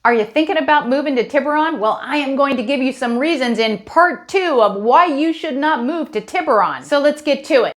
Are you thinking about moving to Tiburon? Well, I am going to give you some reasons in part 2 of why you should not move to Tiburon. So let's get to it.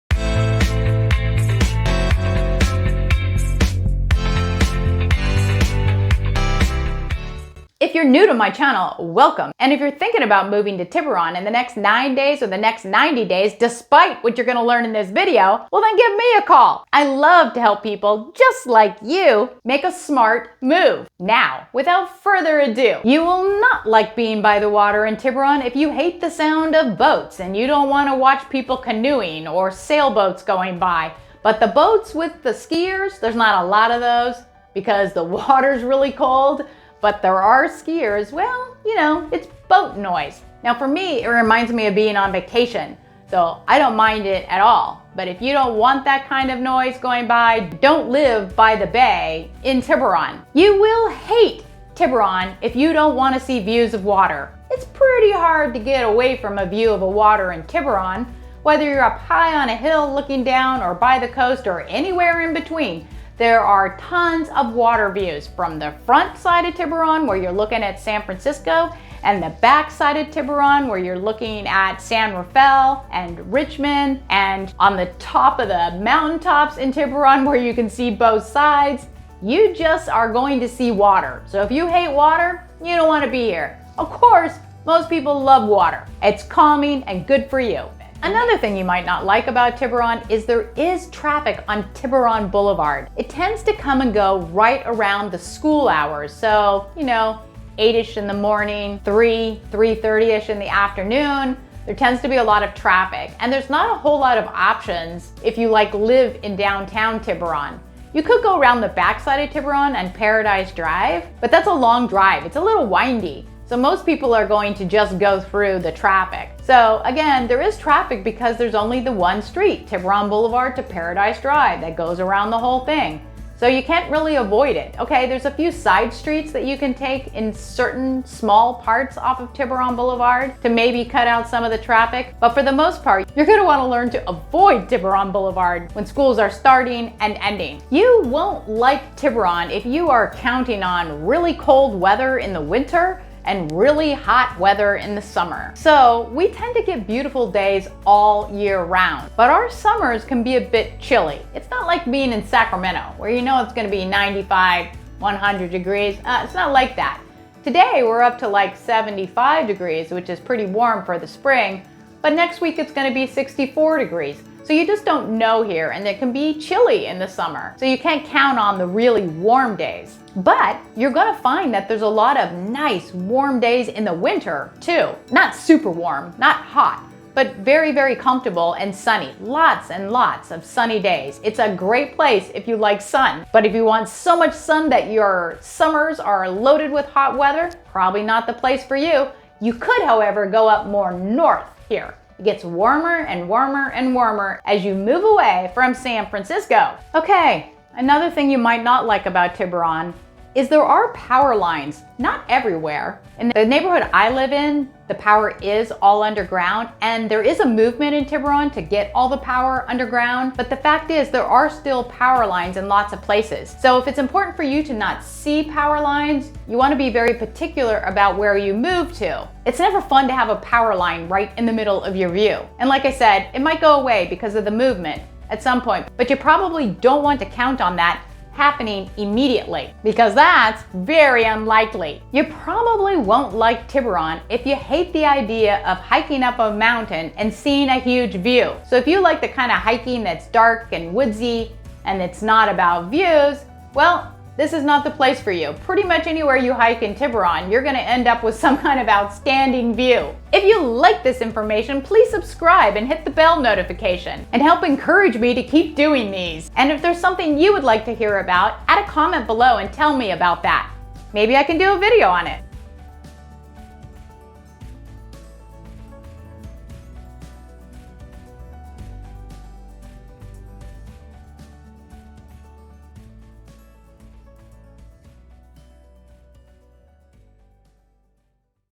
If you're new to my channel, welcome. And if you're thinking about moving to Tiburon in the next 9 days or the next 90 days, despite what you're gonna learn in this video, well then give me a call. I love to help people just like you make a smart move. Now, without further ado, you will not like being by the water in Tiburon if you hate the sound of boats and you don't wanna watch people canoeing or sailboats going by. But the boats with the skiers, there's not a lot of those because the water's really cold. But there are skiers, well, you know, it's boat noise. Now for me, it reminds me of being on vacation, so I don't mind it at all. But if you don't want that kind of noise going by, don't live by the bay in Tiburon. You will hate Tiburon if you don't want to see views of water. It's pretty hard to get away from a view of a water in Tiburon, whether you're up high on a hill looking down or by the coast or anywhere in between. There are tons of water views from the front side of Tiburon where you're looking at San Francisco and the back side of Tiburon where you're looking at San Rafael and Richmond, and on the top of the mountaintops in Tiburon where you can see both sides. You just are going to see water. So if you hate water, you don't want to be here. Of course, most people love water. It's calming and good for you. Another thing you might not like about Tiburon is there is traffic on Tiburon Boulevard. It tends to come and go right around the school hours. So, you know, 8-ish in the morning, 3:30-ish in the afternoon. There tends to be a lot of traffic, and there's not a whole lot of options if you live in downtown Tiburon. You could go around the backside of Tiburon and Paradise Drive, but that's a long drive. It's a little windy. So most people are going to just go through the traffic. So again, there is traffic because there's only the one street, Tiburon Boulevard to Paradise Drive, that goes around the whole thing. So you can't really avoid it. Okay, there's a few side streets that you can take in certain small parts off of Tiburon Boulevard to maybe cut out some of the traffic. But for the most part, you're gonna wanna learn to avoid Tiburon Boulevard when schools are starting and ending. You won't like Tiburon if you are counting on really cold weather in the winter and really hot weather in the summer. So we tend to get beautiful days all year round, but our summers can be a bit chilly. It's not like being in Sacramento where you know it's gonna be 95, 100 degrees. It's not like that. Today we're up to like 75 degrees, which is pretty warm for the spring, but next week it's gonna be 64 degrees. So you just don't know here, and it can be chilly in the summer. So you can't count on the really warm days. But you're gonna find that there's a lot of nice warm days in the winter too. Not super warm, not hot, but very, very comfortable and sunny. Lots and lots of sunny days. It's a great place if you like sun. But if you want so much sun that your summers are loaded with hot weather, probably not the place for you. You could, however, go up more north here. It gets warmer and warmer and warmer as you move away from San Francisco. Okay, another thing you might not like about Tiburon is there are power lines, not everywhere. In the neighborhood I live in, the power is all underground, and there is a movement in Tiburon to get all the power underground, but the fact is there are still power lines in lots of places. So if it's important for you to not see power lines, you want to be very particular about where you move to. It's never fun to have a power line right in the middle of your view. And like I said, it might go away because of the movement at some point, but you probably don't want to count on that happening immediately because that's very unlikely. You probably won't like Tiburon if you hate the idea of hiking up a mountain and seeing a huge view. So if you like the kind of hiking that's dark and woodsy and it's not about views, well, this is not the place for you. Pretty much anywhere you hike in Tiburon, you're gonna end up with some kind of outstanding view. If you like this information, please subscribe and hit the bell notification and help encourage me to keep doing these. And if there's something you would like to hear about, add a comment below and tell me about that. Maybe I can do a video on it.